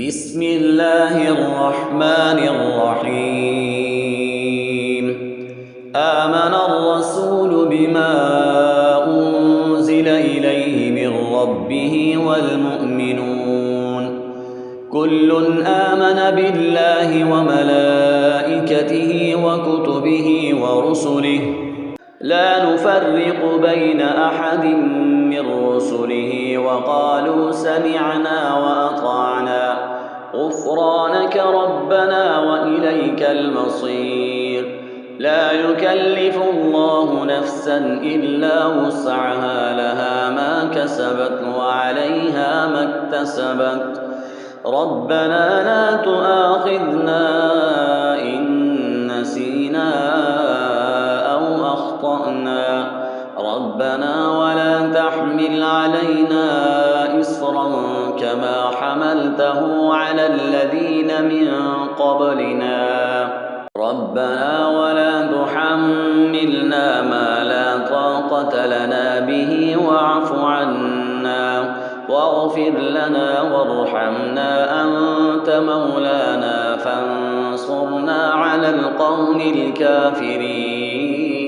بسم الله الرحمن الرحيم. آمن الرسول بما أنزل إليه من ربه والمؤمنون كل آمن بالله وملائكته وكتبه ورسله لا نفرق بين أحد من رسله وقالوا سمعنا وأطعنا غفرانك ربنا وإليك المصير. لا يكلف الله نفسا إلا وسعها لها ما كسبت وعليها ما اكتسبت. ربنا لا تؤاخذنا إن نسينا أو أخطأنا ربنا ولا تحمل علينا إصرا كما حملته على الذين من قبلنا ربنا ولا تحملنا ما لا طاقة لنا به واعف عنا واغفر لنا وارحمنا أنت مولانا فانصرنا على القوم الكافرين.